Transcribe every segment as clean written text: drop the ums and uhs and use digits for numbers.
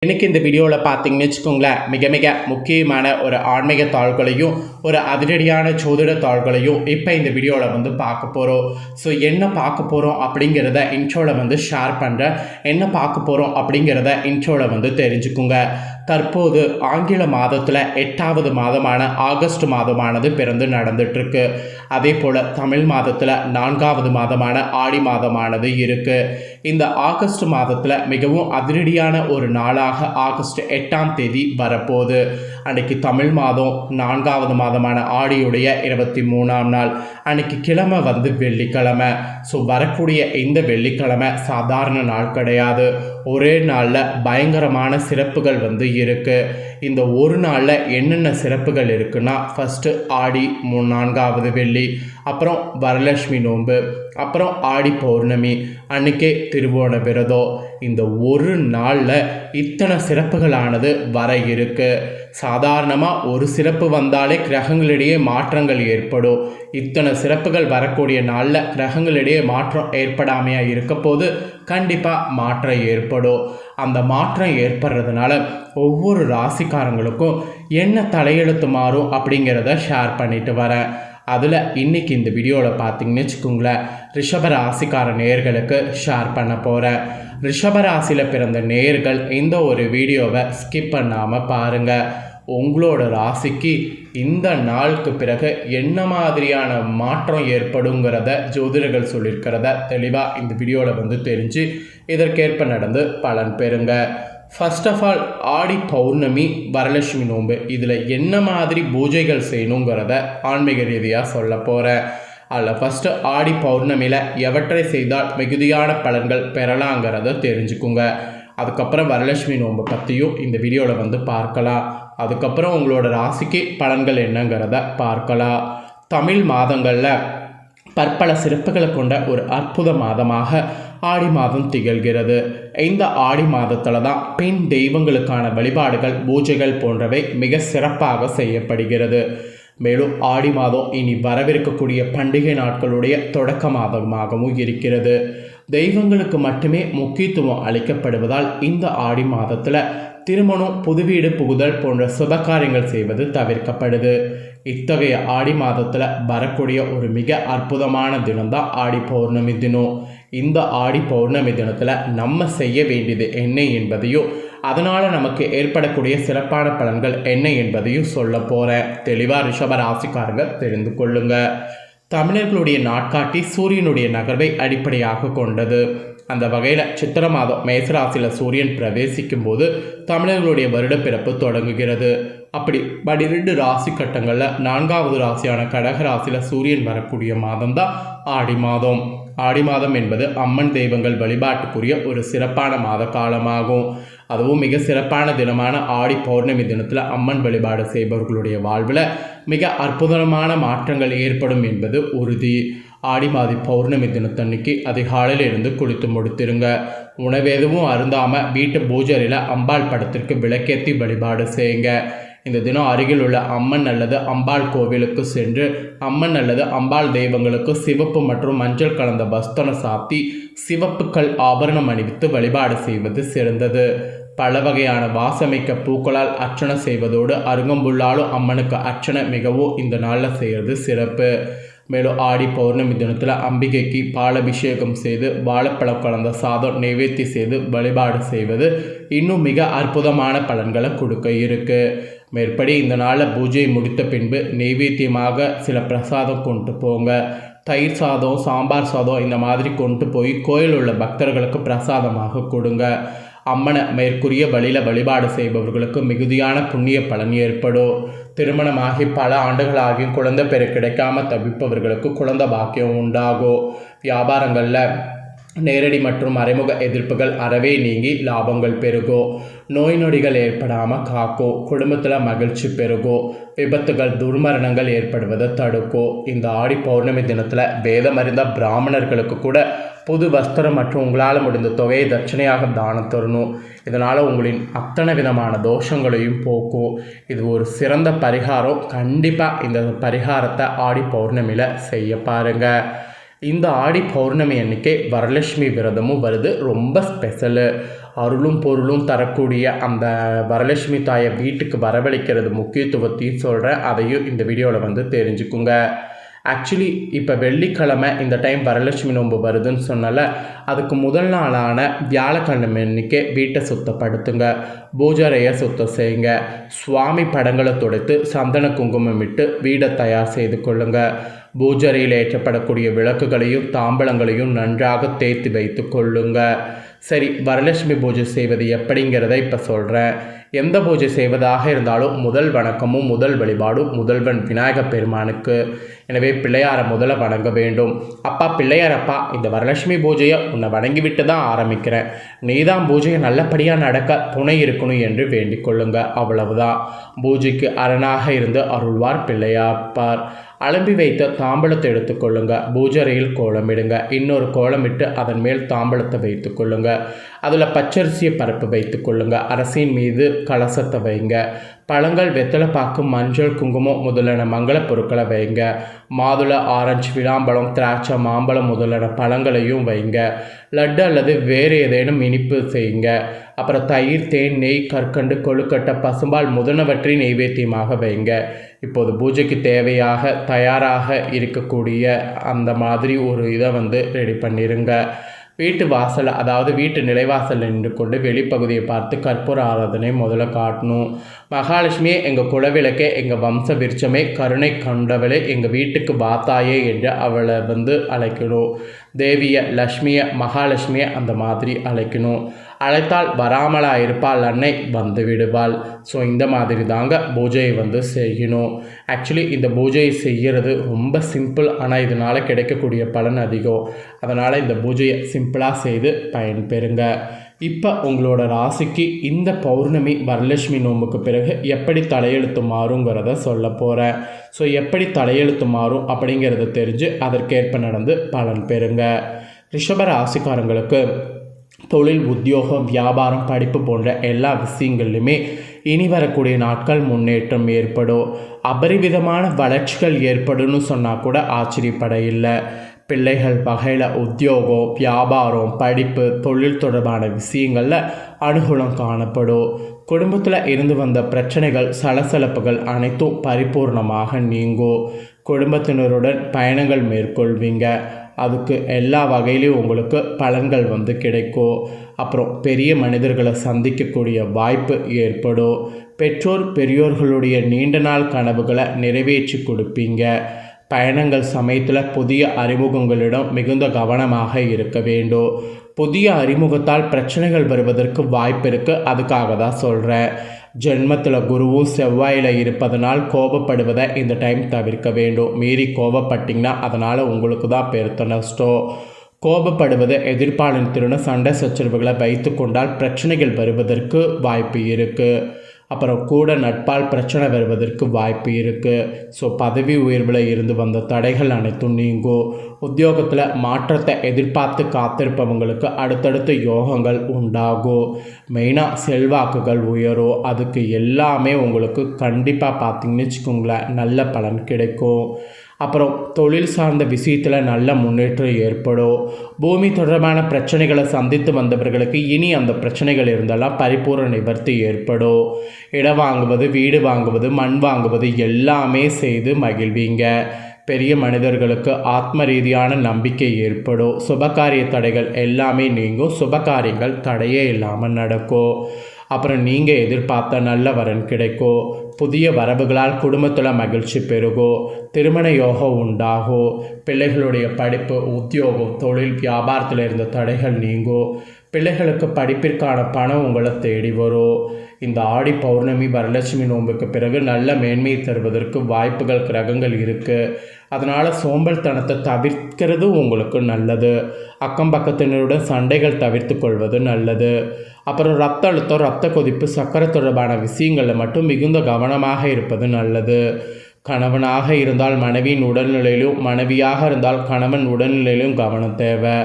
இன்றைக்கி இந்த வீடியோவில் பார்த்தீங்கன்னு வச்சுக்கோங்களேன், மிக மிக முக்கியமான ஒரு ஆன்மீக தாள்களையும் ஒரு அதிரடியான ஜோதிட தாள்களையும் இப்போ இந்த வீடியோவில் பார்க்க போகிறோம். ஸோ என்ன பார்க்க போகிறோம் அப்படிங்கிறத இன்ட்ரோவில் ஷேர் பண்ணுறேன். என்ன பார்க்க போகிறோம் அப்படிங்கிறத இன்ட்ரோவில் தெரிஞ்சுக்குங்க. தற்போது ஆங்கில மாதத்தில் 8வது மாதமான ஆகஸ்ட் மாதமானது பிறந்து நடந்துட்டுருக்கு. அதே போல் தமிழ் மாதத்தில் 4வது மாதமான ஆடி மாதமானது இருக்குது. இந்த ஆகஸ்ட் மாதத்தில் மிகவும் அதிரடியான ஒரு நாளாக ஆகஸ்ட் 8ஆம் தேதி வரப்போகுது. அன்றைக்கி தமிழ் மாதம் 4வது மாதமான ஆடியுடைய 23ஆம் நாள். அன்றைக்கி கிழமை வெள்ளிக்கிழமை. ஸோ வரக்கூடிய இந்த வெள்ளிக்கிழமை சாதாரண நாள் கிடையாது. ஒரே நாளில் பயங்கரமான சிறப்புகள் இருக்குது. இந்த ஒரு நாளில் என்னென்ன சிறப்புகள் இருக்குன்னா, ஃபஸ்ட்டு ஆடி 4வது வெள்ளி, அப்புறம் வரலட்சுமி நோன்பு, அப்புறம் ஆடி பௌர்ணமி, அன்றைக்கே திருவோண விரதம். இந்த ஒரு நாளில் இத்தனை சிறப்புகளானது வர இருக்குது. சாதாரணமாக ஒரு சிறப்பு வந்தாலே கிரகங்களிடையே மாற்றங்கள் ஏற்படும். இத்தனை சிறப்புகள் வரக்கூடிய நாளில் கிரகங்களிடையே மாற்றம் ஏற்படாமையாக இருக்க போது கண்டிப்பாக மாற்றம் ஏற்படும். அந்த மாற்றம் ஏற்படுறதுனால ஒவ்வொரு ராசிக்காரங்களுக்கும் என்ன தலையெழுத்து மாறும் அப்படிங்கிறத ஷேர் பண்ணிட்டு வரேன். அதில் இன்றைக்கி இந்த வீடியோவில் பார்த்தீங்கன்னு வச்சுக்கோங்களேன், ரிஷபராசிக்கார நேயர்களுக்கு ஷேர் பண்ண போகிறேன். ரிஷபராசியில் பிறந்த நேயர்கள் இந்த ஒரு வீடியோவை ஸ்கிப் பண்ணாமல் பாருங்கள். உங்களோட ராசிக்கு இந்த நாளுக்கு பிறகு என்ன மாதிரியான மாற்றம் ஏற்படுங்கிறத ஜோதிடர்கள் சொல்லியிருக்கிறத தெளிவாக இந்த வீடியோவில் தெரிஞ்சு இதற்கேற்ப நடந்து பலன் பெறுங்க. ஃபர்ஸ்ட் ஆஃப் ஆல், ஆடி பௌர்ணமி, வரலட்சுமி நோன்பு, இதில் என்ன மாதிரி பூஜைகள் செய்யணுங்கிறத ஆன்மீக ரீதியாக சொல்ல போகிறேன். அதில் ஃபஸ்ட்டு ஆடி பௌர்ணமியில் எவற்றை செய்தால் மிகுதியான பலன்கள் பெறலாங்கிறத தெரிஞ்சுக்குங்க. அதுக்கப்புறம் வரலட்சுமி நோன்பு பற்றியும் இந்த வீடியோவில் பார்க்கலாம். அதுக்கப்புறம் உங்களோட ராசிக்கு பலன்கள் என்னங்கிறத பார்க்கலாம். தமிழ் மாதங்களில் பற்பல சிறப்புகளை கொண்ட ஒரு அற்புத மாதமாக ஆடி மாதம் திகழ்கிறது. இந்த ஆடி மாதத்தில் தான் பெண் தெய்வங்களுக்கான வழிபாடுகள், பூஜைகள் போன்றவை மிக சிறப்பாக செய்யப்படுகிறது. மேலும் ஆடி மாதம் இனி வரவிருக்கக்கூடிய பண்டிகை நாட்களுடைய தொடக்க மாதமாகவும் இருக்கிறது. தெய்வங்களுக்கு மட்டுமே முக்கியத்துவம் அளிக்கப்படுவதால் இந்த ஆடி மாதத்தில் திருமணம், புதுவீடு புகுதல் போன்ற சுபகாரியங்கள் செய்வது தவிர்க்கப்படுது. இத்தகைய ஆடி மாதத்தில் வரக்கூடிய ஒரு மிக அற்புதமான தினம்தான் ஆடி பௌர்ணமி தினம். இந்த ஆடி பௌர்ணமி தினத்தில் நம்ம செய்ய வேண்டியது என்ன என்பதையும், அதனால் நமக்கு ஏற்படக்கூடிய சிறப்பான பலன்கள் என்ன என்பதையும் சொல்ல போகிறேன். தெளிவாக ரிஷப ராசிக்காரங்க தெரிந்து கொள்ளுங்க. தமிழர்களுடைய நாட்காட்டி சூரியனுடைய நகர்வை அடிப்படையாக கொண்டது. அந்த வகையில் சித்திர மாதம் மேசராசியில் சூரியன் பிரவேசிக்கும் போது தமிழர்களுடைய வருட பிறப்பு தொடங்குகிறது. அப்படி 12 ராசி கட்டங்களில் 4வது ராசியான கடக ராசியில் சூரியன் வரக்கூடிய மாதம் தான் ஆடி மாதம். ஆடி மாதம் என்பது அம்மன் தெய்வங்கள் வழிபாட்டுக்குரிய ஒரு சிறப்பான மாத காலமாகும். அதுவும் மிக சிறப்பான தினமான ஆடி பௌர்ணமி தினத்தில் அம்மன் வழிபாடு செய்பவர்களுடைய வாழ்வில் மிக அற்புதமான மாற்றங்கள் ஏற்படும் என்பது உறுதி. ஆடி மாதி பௌர்ணமி தினத்தன்னைக்கு அதிகாலையில் இருந்து குளித்து முடித்திருங்க. உணவெதுவும் அருந்தாமல் வீட்டு பூஜையில் அம்பாள் படத்திற்கு விளக்கேற்றி வழிபாடு செய்யுங்க. இந்த தினம் அருகில் உள்ள அம்மன் அல்லது அம்பாள் கோவிலுக்கு சென்று அம்மன் அல்லது அம்பாள் தெய்வங்களுக்கு சிவப்பு மற்றும் மஞ்சள் கலந்த வஸ்திரம் சாத்தி சிவப்புக்கள் ஆபரணம் அணிவித்து வழிபாடு செய்வது சிறந்தது. பல வகையான வாசமிக்க பூக்களால் அர்ச்சனை செய்வதோடு அருங்கம்புல்லாலும் அம்மனுக்கு அர்ச்சனை மிகவும் இந்த நாளில் செய்கிறது சிறப்பு. மேலும் ஆடி பௌர்ணமி தினத்தில் அம்பிகைக்கு பாலபிஷேகம் செய்து வாழைப்பழம் கலந்த சாதம் நைவேத்தி செய்து வழிபாடு செய்வது இன்னும் மிக அற்புதமான பலன்களை கொடுக்க இருக்கு. மேற்படி இந்த நாளில் பூஜை முடித்த பின்பு நைவேத்தியமாக சில பிரசாதம் கொண்டு போங்க. தயிர் சாதம், சாம்பார் சாதம் இந்த மாதிரி கொண்டு போய் கோயில் உள்ள பக்தர்களுக்கு பிரசாதமாக கொடுங்க. அம்மனை மேற்கூறிய வழியில் வழிபாடு செய்பவர்களுக்கு மிகுதியான புண்ணிய பலன் ஏற்படும். திருமணமாகி பல ஆண்டுகளாகியும் குழந்தை பெற கிடைக்காம தவிப்பவர்களுக்கு குழந்தை பாக்கியம் உண்டாகும். வியாபாரங்களில் நேரடி மற்றும் மறைமுக எதிர்ப்புகள் அறவே நீங்கி லாபங்கள் பெருகும். நோய் நொடிகள் ஏற்படாமல் காக்கும். குடும்பத்தில் மகிழ்ச்சி பெருகும். விபத்துகள், துர்மரணங்கள் ஏற்படுவதை தடுக்கும். இந்த ஆடி பௌர்ணமி தினத்தில் வேதமறிந்த பிராமணர்களுக்கு கூட புது வஸ்திரம் மற்றும் உங்களால் முடிந்த தொகையை தட்சணையாக தானம் தரணும். இதனால் உங்களின் அத்தனை விதமான தோஷங்களையும் போக்கும். இது ஒரு சிறந்த பரிகாரம். கண்டிப்பாக இந்த பரிகாரத்தை ஆடி பௌர்ணமியில் செய்ய பாருங்கள். இந்த ஆடி பௌர்ணமி அன்னைக்கே வரலட்சுமி விரதமும் வருது. ரொம்ப ஸ்பெஷலு. அருளும் பொருளும் தரக்கூடிய அந்த வரலட்சுமி தாயை வீட்டுக்கு வரவழைக்கிறது முக்கியத்துவத்தையும் சொல்கிறேன். அதையும் இந்த வீடியோவில் வந்து தெரிஞ்சுக்குங்க. ஆக்சுவலி இப்போ வெள்ளிக்கிழமை இந்த டைம் வரலட்சுமி நோன்பு வருதுன்னு சொன்னால அதுக்கு முதல் நாளான வியாழக்கிழமை அன்றைக்கே வீட்டை சுத்தப்படுத்துங்க, பூஜாரையை சுத்தம் செய்யுங்க, சுவாமி படங்களை துடைத்து சந்தன குங்குமம் இட்டு வீடை தயார் செய்து கொள்ளுங்க. பூஜரையில் ஏற்றப்படக்கூடிய விளக்குகளையும் தாம்பலங்களையும் நன்றாக தேய்த்து வைத்து கொள்ளுங்க. சரி, வரலட்சுமி பூஜை செய்வது எப்படிங்கிறத இப்போ சொல்கிறேன். எந்த பூஜை செய்வதாக இருந்தாலும் முதல் வணக்கமும் முதல் வழிபாடும் முதல்வன் விநாயக பெருமானுக்கு. எனவே பிள்ளையாரை முதல்ல வணங்க வேண்டும். அப்பா பிள்ளையாரப்பா, இந்த வரலட்சுமி பூஜையை உன்னை வணங்கிவிட்டு தான் ஆரம்பிக்கிறேன், நீதான் பூஜையை நல்லபடியாக நடக்க துணை இருக்கணும் என்று வேண்டிக் கொள்ளுங்க. அவ்வளவுதான். பூஜைக்கு அரணாக இருந்து அருள்வார் பிள்ளையாப்பார். அலம்பி வைத்த தாம்பலத்தை எடுத்துக்கொள்ளுங்க. பூஜரையில் கோலமிடுங்க. இன்னொரு கோலமிட்டு அதன் மேல் தாம்பலத்தை வைத்து கொள்ளுங்க. அதில் பச்சரிசியை பரப்பு வைத்து கொள்ளுங்க. அரசின் மீது கலசத்தை வைங்க. பழங்கள், வெத்தலைப்பாக்கு, மஞ்சள், குங்குமம் முதலான மங்கள பொருட்களை வைங்க. மாதுளை, ஆரஞ்சு, விளாம்பழம், திராட்சை, மாம்பழம் முதலான பழங்களையும் வைங்க. லட்டு அல்லது வேறு ஏதேனும் இனிப்பு செய்யுங்க. அப்புறம் தயிர், தேன், நெய், கற்கண்டு, கொழுக்கட்டை, பசும்பால் முதனவற்றை நெய்வேத்தியமாக வைங்க. இப்போது பூஜைக்கு தேவையாக தயாராக இருக்கக்கூடிய அந்த மாதிரி ஒரு இதை வந்து ரெடி பண்ணிடுங்க. வீட்டு வாசல், அதாவது வீட்டு நிலைவாசல் நின்று கொண்டு வெளிப்பகுதியை பார்த்து கற்பூர ஆராதனை முதல்ல காட்டணும். மகாலட்சுமியே, எங்கள் குலவிளக்கே, எங்கள் வம்ச விருட்சமே, கருணை கண்டவளே, எங்கள் வீட்டுக்கு வாத்தாயே என்று அவளை வந்து அழைக்கணும். தேவியை, லக்ஷ்மியை, மகாலட்சுமியை அந்த மாதிரி அழைக்கணும். அழைத்தால் வராமலாக இருப்பாள், அன்னை வந்து விடுவாள். ஸோ இந்த மாதிரி தாங்க பூஜையை வந்து செய்யணும். ஆக்சுவலி இந்த பூஜையை செய்கிறது ரொம்ப சிம்பிள், ஆனால் இதனால் கிடைக்கக்கூடிய பலன் அதிகம். அதனால் இந்த பூஜையை சிம்பிளாக செய்து பயன்பெறுங்க. இப்போ உங்களோட ராசிக்கு இந்த பௌர்ணமி வரலட்சுமி நோன்புக்கு பிறகு எப்படி தலையெழுத்து மாறுங்கிறத சொல்ல போகிறேன். ஸோ எப்படி தலையெழுத்து மாறும் அப்படிங்கிறத தெரிஞ்சு அதற்கேற்ப நடந்து பலன் பெறுங்க. ரிஷப ராசிக்காரங்களுக்கு தொழில், உத்தியோகம், வியாபாரம், படிப்பு போன்ற எல்லா விஷயங்கள்லையுமே இனி வரக்கூடிய நாட்கள் முன்னேற்றம் ஏற்படும். அபரிவிதமான வளர்ச்சிகள் ஏற்படும்னு சொன்னால் கூட ஆச்சரியப்பட இல்லை. பிள்ளைகள் வகையில் உத்தியோகம், வியாபாரம், படிப்பு, தொழில் தொடர்பான விஷயங்களில் அனுகூலம் காணப்படும். குடும்பத்தில் இருந்து வந்த பிரச்சனைகள், சலசலப்புகள் அனைத்தும் பரிபூர்ணமாக நீங்கும். குடும்பத்தினருடன் பயணங்கள் மேற்கொள்வீங்க. அதுக்கு எல்லா வகையிலையும் உங்களுக்கு பலன்கள் வந்து கிடைக்கும். அப்புறம் பெரிய மனிதர்களை சந்திக்கக்கூடிய வாய்ப்பு ஏற்படும். பெற்றோர் பெரியோர்களுடைய நீண்ட நாள் கனவுகளை நிறைவேற்றி கொடுப்பீங்க. பயணங்கள் சமயத்தில் புதிய அறிமுகங்களிடம் மிகுந்த கவனமாக இருக்க வேண்டும். புதிய அறிமுகத்தால் பிரச்சனைகள் வருவதற்கு வாய்ப்பு இருக்குது. அதுக்காக தான் சொல்கிறேன். ஜென்மத்தில் குருவும் செவ்வாயில் இருப்பதனால் கோபப்படுவதை இந்த டைம் தவிர்க்க வேண்டும். மீறி கோபப்பட்டிங்கன்னா அதனால் உங்களுக்கு தான் பெருத்த நஷ்டம். கோபப்படுவது எதிர்ப்பாளத்தினுடன் சண்டை சச்சரவுகளை வைத்து கொண்டால் பிரச்சனைகள் வருவதற்கு வாய்ப்பு இருக்குது. அப்புறம் கூட நட்பால் பிரச்சனை வருவதற்கு வாய்ப்பு இருக்குது. ஸோ பதவி உயர்வில் இருந்து வந்த தடைகள் அனைத்தும் நீங்கும். உத்தியோகத்தில் மாற்றத்தை எதிர்பார்த்து காத்திருப்பவங்களுக்கு அடுத்தடுத்த யோகங்கள் உண்டாகும். மெயினாக செல்வாக்குகள் உயரும். அதுக்கு எல்லாமே உங்களுக்கு கண்டிப்பாக பார்த்தீங்கன்னு வச்சுக்கோங்களேன், நல்ல பலன் கிடைக்கும். அப்புறம் தொழில் சார்ந்த விஷயத்தில் நல்ல முன்னேற்றம் ஏற்படும். பூமி தொடர்பான பிரச்சனைகளை சந்தித்து வந்தவர்களுக்கு இனி அந்த பிரச்சனைகள் இருந்தாலும் பரிபூர்ண நிவர்த்தி ஏற்படும். இடம் வாங்குவது, வீடு வாங்குவது, மண் வாங்குவது எல்லாமே செய்து மகிழ்வீங்க. பெரிய மனிதர்களுக்கு ஆத்ம ரீதியான நம்பிக்கை ஏற்படும். சுபகாரிய தடைகள் எல்லாமே நீங்கும். சுபகாரியங்கள் தடையே இல்லாமல் நடக்கும். அப்புறம் நீங்கள் எதிர்பார்த்த நல்ல வரன் கிடைக்கும். புதிய வரவுகளால் குடும்பத்தில் மகிழ்ச்சி பெருகும். திருமண யோகம் உண்டாகும். பிள்ளைகளுடைய படிப்பு, உத்தியோகம், தொழில், வியாபாரத்தில் இருந்த தடைகள் நீங்கும். பிள்ளைகளுக்கு படிப்பிற்கான பணம் உங்களை தேடி வரும். இந்த ஆடி பௌர்ணமி வரலட்சுமி நோன்புக்கு பிறகு நல்ல மேன்மையை தருவதற்கு வாய்ப்புகள், கிரகங்கள் இருக்குது. அதனால் சோம்பல்தனத்தை தவிர்க்கிறது உங்களுக்கு நல்லது. அக்கம் பக்கத்தினருடன் சண்டைகள் தவிர்த்து கொள்வது நல்லது. அப்புறம் ரத்த அழுத்தம், ரத்த கொதிப்பு, சர்க்கரை தொடர்பான விஷயங்களில் மட்டும் மிகுந்த கவனமாக இருப்பது நல்லது. கணவனாக இருந்தால் மனைவியின் உடல்நிலையிலும், மனைவியாக இருந்தால் கணவன் உடல்நிலையிலும் கவனம் தேவை.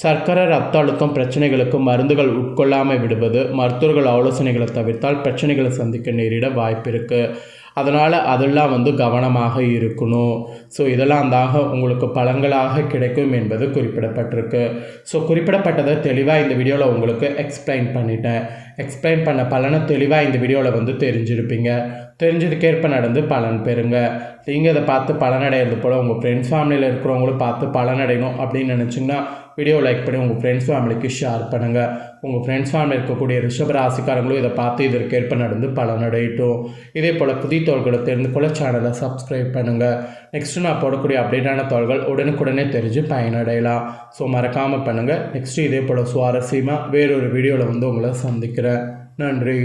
சர்க்கரை, ரத்த அழுத்தம் பிரச்சனைகளுக்கு மருந்துகள் உட்கொள்ளாமல் விடுவது, மருத்துவர்கள் ஆலோசனைகளை தவிர்த்தால் பிரச்சனைகளை சந்திக்க நேரிட வாய்ப்பு இருக்குது. அதனால் அதெல்லாம் வந்து கவனமாக இருக்கணும். ஸோ இதெல்லாம் தாங்க உங்களுக்கு பலன்களாக கிடைக்கும் என்பது குறிப்பிடப்பட்டிருக்கு. ஸோ குறிப்பிடப்பட்டதை தெளிவாக இந்த வீடியோவில் உங்களுக்கு எக்ஸ்பிளைன் பண்ணிட்டேன். எக்ஸ்பிளைன் பண்ண பலனை தெளிவாக இந்த வீடியோவில் வந்து தெரிஞ்சிருப்பீங்க. தெரிஞ்சதுக்கேற்ப நடந்து பலன் பெறுங்க. நீங்கள் இதை பார்த்து பலனடைகிறது போல் உங்கள் ஃப்ரெண்ட்ஸ் ஃபேமிலியில் இருக்கிறவங்களும் பார்த்து பலனடையணும் அப்படின்னு நினச்சிங்கன்னா வீடியோ லைக் பண்ணி உங்கள் ஃப்ரெண்ட்ஸ் ஃபேமிலிக்கு ஷேர் பண்ணுங்கள். உங்கள் ஃப்ரெண்ட்ஸ் ஃபேமிலி இருக்கக்கூடிய ரிஷப ராசிக்காரங்களும் இதை பார்த்து இதற்கேற்ப நடந்து பலனடையட்டும். இதே போல் புதிய தோள்களை தெரிந்து கொள்ள சேனலை சப்ஸ்கிரைப் பண்ணுங்கள். நெக்ஸ்ட்டு நான் போடக்கூடிய அப்டேட்டான தோள்கள் உடனுக்குடனே தெரிஞ்சு பயனடையலாம். ஸோ மறக்காமல் பண்ணுங்கள். நெக்ஸ்ட்டு இதே போல் சுவாரஸ்யமாக வேறொரு வீடியோவில் வந்து உங்களை சந்திக்கிறேன். நன்றி.